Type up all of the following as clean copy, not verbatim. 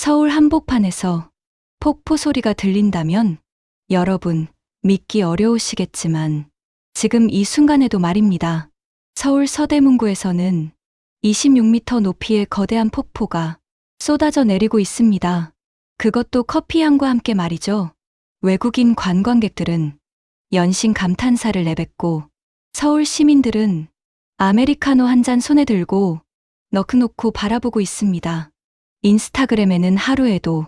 서울 한복판에서 폭포 소리가 들린다면 여러분 믿기 어려우시겠지만 지금 이 순간에도 말입니다. 서울 서대문구에서는 26m 높이의 거대한 폭포가 쏟아져 내리고 있습니다. 그것도 커피향과 함께 말이죠. 외국인 관광객들은 연신 감탄사를 내뱉고 서울 시민들은 아메리카노 한 잔 손에 들고 넋놓고 바라보고 있습니다. 인스타그램에는 하루에도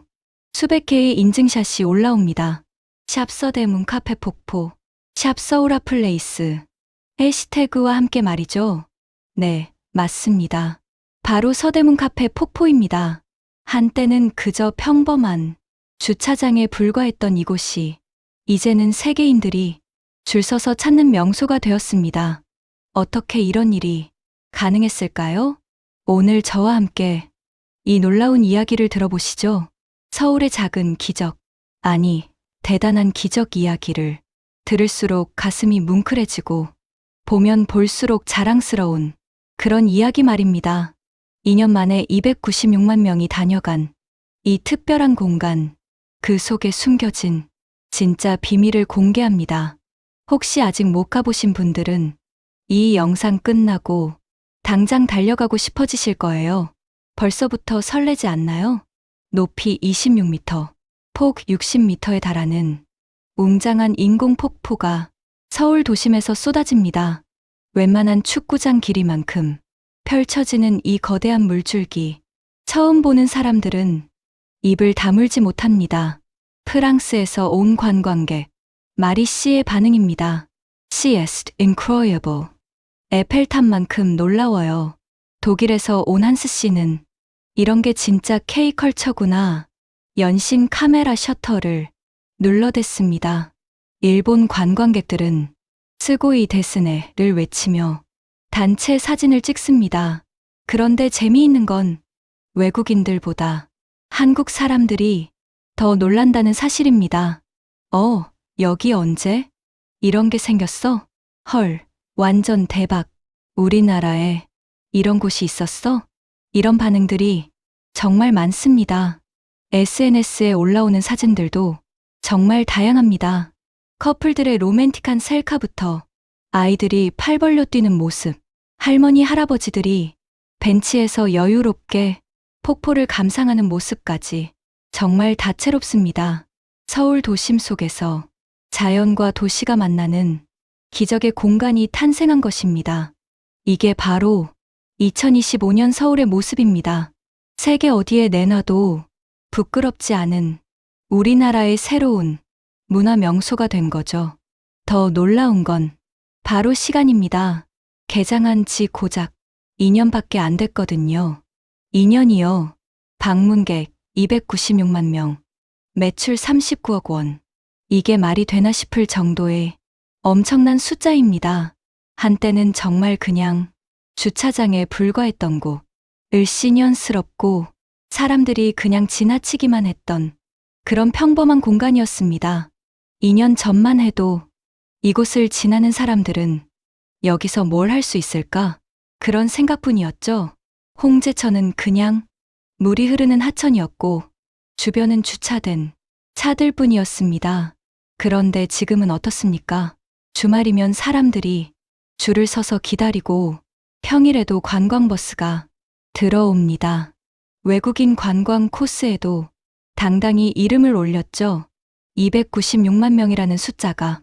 수백 개의 인증샷이 올라옵니다. 샵 서대문 카페 폭포, 샵 서울아플레이스, 해시태그와 함께 말이죠. 네, 맞습니다. 바로 서대문 카페 폭포입니다. 한때는 그저 평범한 주차장에 불과했던 이곳이 이제는 세계인들이 줄 서서 찾는 명소가 되었습니다. 어떻게 이런 일이 가능했을까요? 오늘 저와 함께 이 놀라운 이야기를 들어보시죠. 서울의 작은 기적, 아니, 대단한 기적 이야기를 들을수록 가슴이 뭉클해지고 보면 볼수록 자랑스러운 그런 이야기 말입니다. 2년 만에 296만 명이 다녀간 이 특별한 공간, 그 속에 숨겨진 진짜 비밀을 공개합니다. 혹시 아직 못 가보신 분들은 이 영상 끝나고 당장 달려가고 싶어지실 거예요. 벌써부터 설레지 않나요? 높이 26m, 폭 60m에 달하는 웅장한 인공 폭포가 서울 도심에서 쏟아집니다. 웬만한 축구장 길이만큼 펼쳐지는 이 거대한 물줄기. 처음 보는 사람들은 입을 다물지 못합니다. 프랑스에서 온 관광객 마리 씨의 반응입니다. She is incredible. 에펠탑만큼 놀라워요. 독일에서 온 한스 씨는 이런 게 진짜 K컬처구나. 연신 카메라 셔터를 눌러댔습니다. 일본 관광객들은 스고이 데스네를 외치며 단체 사진을 찍습니다. 그런데 재미있는 건 외국인들보다 한국 사람들이 더 놀란다는 사실입니다. 여기 언제? 이런 게 생겼어? 헐, 완전 대박. 우리나라에 이런 곳이 있었어? 이런 반응들이 정말 많습니다. SNS에 올라오는 사진들도 정말 다양합니다. 커플들의 로맨틱한 셀카부터 아이들이 팔 벌려 뛰는 모습, 할머니, 할아버지들이 벤치에서 여유롭게 폭포를 감상하는 모습까지 정말 다채롭습니다. 서울 도심 속에서 자연과 도시가 만나는 기적의 공간이 탄생한 것입니다. 이게 바로 2025년 서울의 모습입니다. 세계 어디에 내놔도 부끄럽지 않은 우리나라의 새로운 문화 명소가 된 거죠. 더 놀라운 건 바로 시간입니다. 개장한 지 고작 2년밖에 안 됐거든요. 2년이요. 방문객 296만 명, 매출 39억 원. 이게 말이 되나 싶을 정도의 엄청난 숫자입니다. 한때는 정말 그냥 주차장에 불과했던 곳, 을씨년스럽고 사람들이 그냥 지나치기만 했던 그런 평범한 공간이었습니다. 2년 전만 해도 이곳을 지나는 사람들은 여기서 뭘 할 수 있을까? 그런 생각뿐이었죠. 홍제천은 그냥 물이 흐르는 하천이었고 주변은 주차된 차들뿐이었습니다. 그런데 지금은 어떻습니까? 주말이면 사람들이 줄을 서서 기다리고 평일에도 관광버스가 들어옵니다. 외국인 관광 코스에도 당당히 이름을 올렸죠. 296만 명이라는 숫자가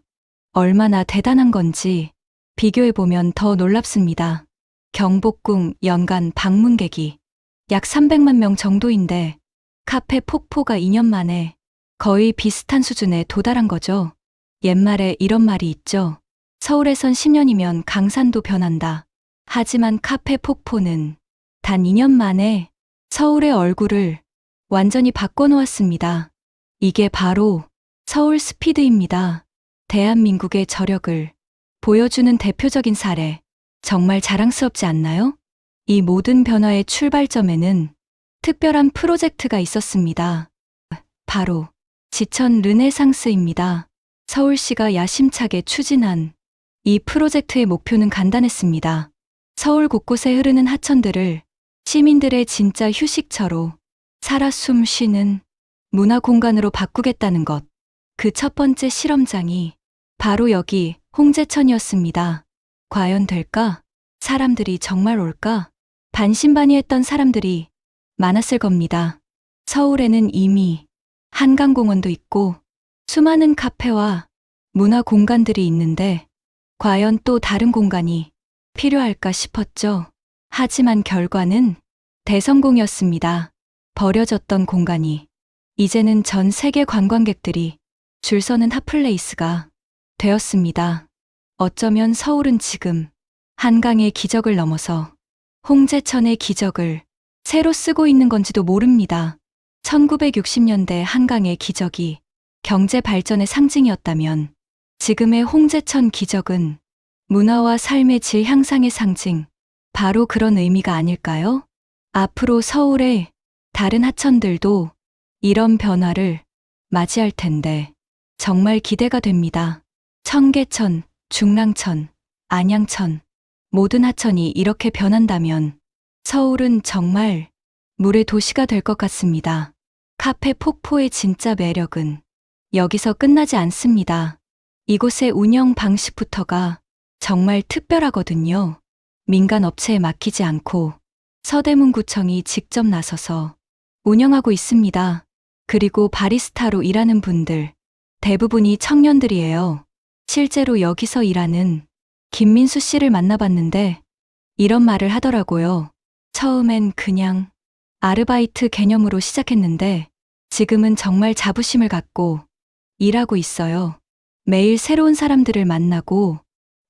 얼마나 대단한 건지 비교해보면 더 놀랍습니다. 경복궁 연간 방문객이 약 300만 명 정도인데 카페 폭포가 2년 만에 거의 비슷한 수준에 도달한 거죠. 옛말에 이런 말이 있죠. 서울에선 10년이면 강산도 변한다. 하지만 카페 폭포는 단 2년 만에 서울의 얼굴을 완전히 바꿔놓았습니다. 이게 바로 서울 스피드입니다. 대한민국의 저력을 보여주는 대표적인 사례. 정말 자랑스럽지 않나요? 이 모든 변화의 출발점에는 특별한 프로젝트가 있었습니다. 바로 지천 르네상스입니다. 서울시가 야심차게 추진한 이 프로젝트의 목표는 간단했습니다. 서울 곳곳에 흐르는 하천들을 시민들의 진짜 휴식처로 살아 숨 쉬는 문화 공간으로 바꾸겠다는 것. 그 첫 번째 실험장이 바로 여기 홍제천이었습니다. 과연 될까? 사람들이 정말 올까? 반신반의했던 사람들이 많았을 겁니다. 서울에는 이미 한강공원도 있고 수많은 카페와 문화 공간들이 있는데 과연 또 다른 공간이 필요할까 싶었죠. 하지만 결과는 대성공이었습니다. 버려졌던 공간이 이제는 전 세계 관광객들이 줄 서는 핫플레이스가 되었습니다. 어쩌면 서울은 지금 한강의 기적을 넘어서 홍제천의 기적을 새로 쓰고 있는 건지도 모릅니다. 1960년대 한강의 기적이 경제 발전의 상징이었다면 지금의 홍제천 기적은 문화와 삶의 질 향상의 상징, 바로 그런 의미가 아닐까요? 앞으로 서울의 다른 하천들도 이런 변화를 맞이할 텐데 정말 기대가 됩니다. 청계천, 중랑천, 안양천, 모든 하천이 이렇게 변한다면 서울은 정말 물의 도시가 될 것 같습니다. 카페 폭포의 진짜 매력은 여기서 끝나지 않습니다. 이곳의 운영 방식부터가 정말 특별하거든요. 민간 업체에 맡기지 않고 서대문구청이 직접 나서서 운영하고 있습니다. 그리고 바리스타로 일하는 분들 대부분이 청년들이에요. 실제로 여기서 일하는 김민수 씨를 만나봤는데 이런 말을 하더라고요. 처음엔 그냥 아르바이트 개념으로 시작했는데 지금은 정말 자부심을 갖고 일하고 있어요. 매일 새로운 사람들을 만나고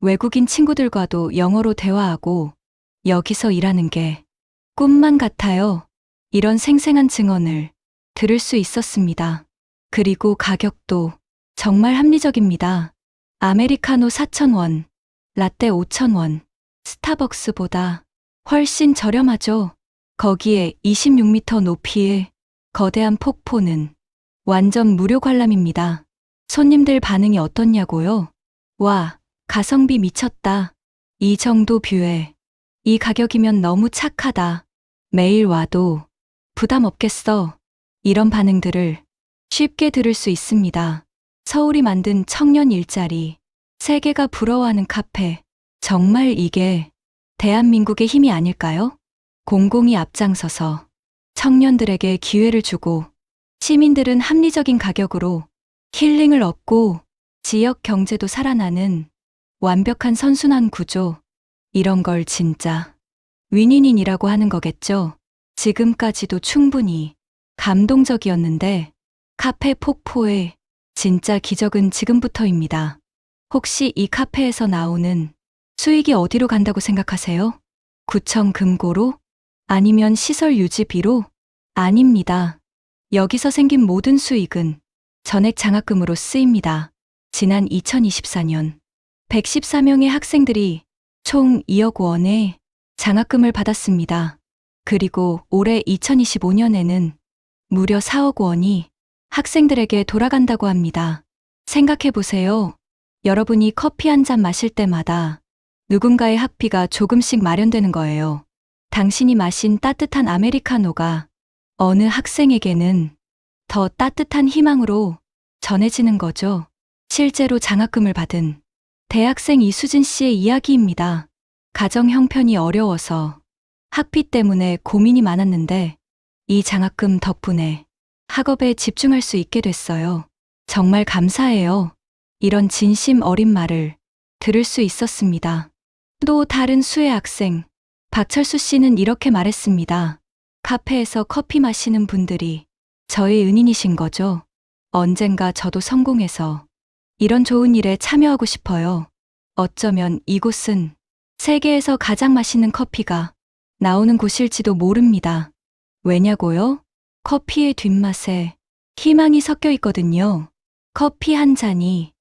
외국인 친구들과도 영어로 대화하고 여기서 일하는 게 꿈만 같아요. 이런 생생한 증언을 들을 수 있었습니다. 그리고 가격도 정말 합리적입니다. 아메리카노 4,000원, 라떼 5,000원, 스타벅스보다 훨씬 저렴하죠. 거기에 26m 높이의 거대한 폭포는 완전 무료 관람입니다. 손님들 반응이 어떻냐고요? 와, 가성비 미쳤다. 이 정도 뷰에 이 가격이면 너무 착하다. 매일 와도 부담 없겠어. 이런 반응들을 쉽게 들을 수 있습니다. 서울이 만든 청년 일자리, 세계가 부러워하는 카페. 정말 이게 대한민국의 힘이 아닐까요? 공공이 앞장서서 청년들에게 기회를 주고 시민들은 합리적인 가격으로 힐링을 얻고 지역 경제도 살아나는 완벽한 선순환 구조. 이런 걸 진짜 윈윈이라고 하는 거겠죠. 지금까지도 충분히 감동적이었는데 카페 폭포의 진짜 기적은 지금부터입니다. 혹시 이 카페에서 나오는 수익이 어디로 간다고 생각하세요? 구청 금고로? 아니면 시설 유지비로? 아닙니다. 여기서 생긴 모든 수익은 전액 장학금으로 쓰입니다. 지난 2024년 114명의 학생들이 총 2억 원의 장학금을 받았습니다. 그리고 올해 2025년에는 무려 4억 원이 학생들에게 돌아간다고 합니다. 생각해 보세요. 여러분이 커피 한 잔 마실 때마다 누군가의 학비가 조금씩 마련되는 거예요. 당신이 마신 따뜻한 아메리카노가 어느 학생에게는 더 따뜻한 희망으로 전해지는 거죠. 실제로 장학금을 받은 대학생 이수진 씨의 이야기입니다. 가정 형편이 어려워서 학비 때문에 고민이 많았는데 이 장학금 덕분에 학업에 집중할 수 있게 됐어요. 정말 감사해요. 이런 진심 어린 말을 들을 수 있었습니다. 또 다른 수혜 학생, 박철수 씨는 이렇게 말했습니다. 카페에서 커피 마시는 분들이 저의 은인이신 거죠. 언젠가 저도 성공해서 이런 좋은 일에 참여하고 싶어요. 어쩌면 이곳은 세계에서 가장 맛있는 커피가 나오는 곳일지도 모릅니다. 왜냐고요? 커피의 뒷맛에 희망이 섞여 있거든요. 커피 한 잔이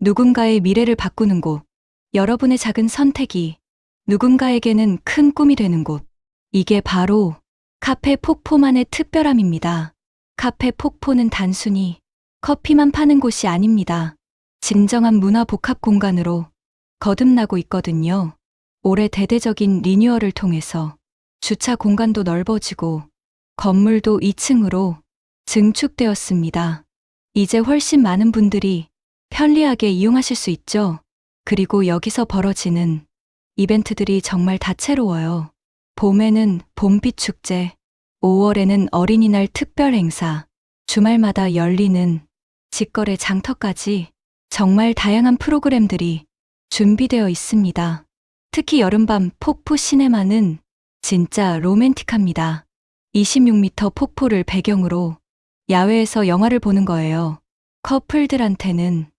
누군가의 미래를 바꾸는 곳, 여러분의 작은 선택이 누군가에게는 큰 꿈이 되는 곳. 이게 바로 카페 폭포만의 특별함입니다. 카페 폭포는 단순히 커피만 파는 곳이 아닙니다. 진정한 문화 복합 공간으로 거듭나고 있거든요. 올해 대대적인 리뉴얼을 통해서 주차 공간도 넓어지고 건물도 2층으로 증축되었습니다. 이제 훨씬 많은 분들이 편리하게 이용하실 수 있죠. 그리고 여기서 벌어지는 이벤트들이 정말 다채로워요. 봄에는 봄빛 축제, 5월에는 어린이날 특별 행사, 주말마다 열리는 직거래 장터까지 정말 다양한 프로그램들이 준비되어 있습니다. 특히 여름밤 폭포 시네마는 진짜 로맨틱합니다. 26m 폭포를 배경으로 야외에서 영화를 보는 거예요. 커플들한테는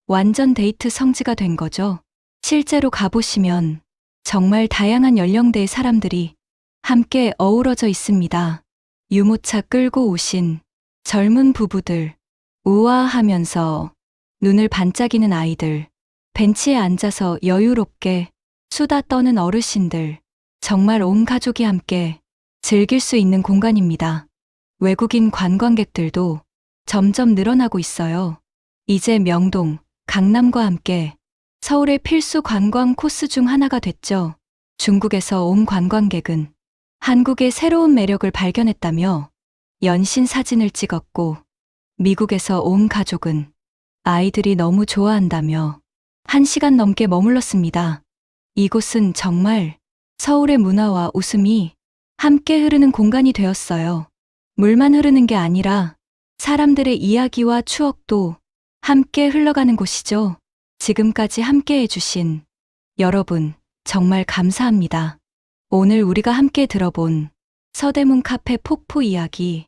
완전 데이트 성지가 된 거죠. 실제로 가보시면 정말 다양한 연령대의 사람들이 함께 어우러져 있습니다. 유모차 끌고 오신 젊은 부부들, 우아하면서 눈을 반짝이는 아이들, 벤치에 앉아서 여유롭게 수다 떠는 어르신들, 정말 온 가족이 함께 즐길 수 있는 공간입니다. 외국인 관광객들도 점점 늘어나고 있어요. 이제 명동, 강남과 함께 서울의 필수 관광 코스 중 하나가 됐죠. 중국에서 온 관광객은 한국의 새로운 매력을 발견했다며 연신 사진을 찍었고, 미국에서 온 가족은 아이들이 너무 좋아한다며 1시간 넘게 머물렀습니다. 이곳은 정말 서울의 문화와 웃음이 함께 흐르는 공간이 되었어요. 물만 흐르는 게 아니라 사람들의 이야기와 추억도 함께 흘러가는 곳이죠. 지금까지 함께 해주신 여러분, 정말 감사합니다. 오늘 우리가 함께 들어본 서대문 카페 폭포 이야기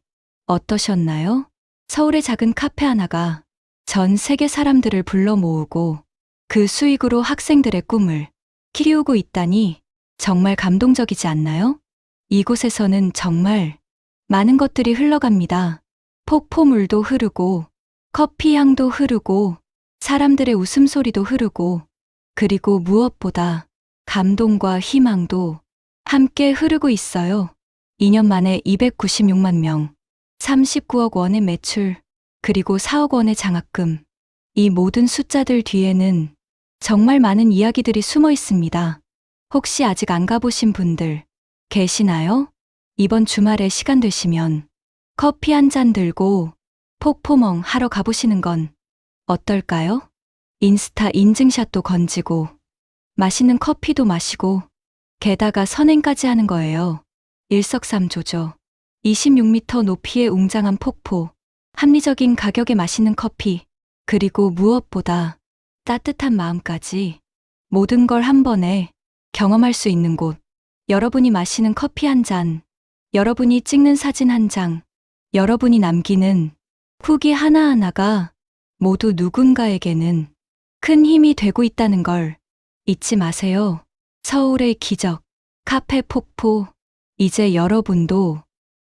어떠셨나요? 서울의 작은 카페 하나가 전 세계 사람들을 불러 모으고 그 수익으로 학생들의 꿈을 키우고 있다니 정말 감동적이지 않나요? 이곳에서는 정말 많은 것들이 흘러갑니다. 폭포물도 흐르고, 커피 향도 흐르고, 사람들의 웃음소리도 흐르고, 그리고 무엇보다 감동과 희망도 함께 흐르고 있어요. 2년 만에 296만 명, 39억 원의 매출, 그리고 4억 원의 장학금. 이 모든 숫자들 뒤에는 정말 많은 이야기들이 숨어 있습니다. 혹시 아직 안 가보신 분들 계시나요? 이번 주말에 시간 되시면 커피 한 잔 들고 폭포멍 하러 가보시는 건 어떨까요? 인스타 인증샷도 건지고 맛있는 커피도 마시고 게다가 선행까지 하는 거예요. 일석삼조죠. 26m 높이의 웅장한 폭포, 합리적인 가격에 맛있는 커피, 그리고 무엇보다 따뜻한 마음까지 모든 걸 한 번에 경험할 수 있는 곳. 여러분이 마시는 커피 한 잔, 여러분이 찍는 사진 한 장, 여러분이 남기는 후기 하나하나가 모두 누군가에게는 큰 힘이 되고 있다는 걸 잊지 마세요. 서울의 기적, 카페 폭포. 이제 여러분도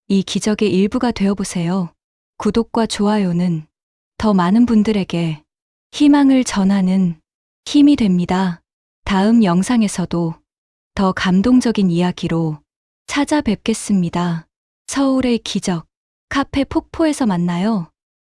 이 기적의 일부가 되어보세요. 구독과 좋아요는 더 많은 분들에게 희망을 전하는 힘이 됩니다. 다음 영상에서도 더 감동적인 이야기로 찾아뵙겠습니다. 서울의 기적, 카페 폭포에서 만나요.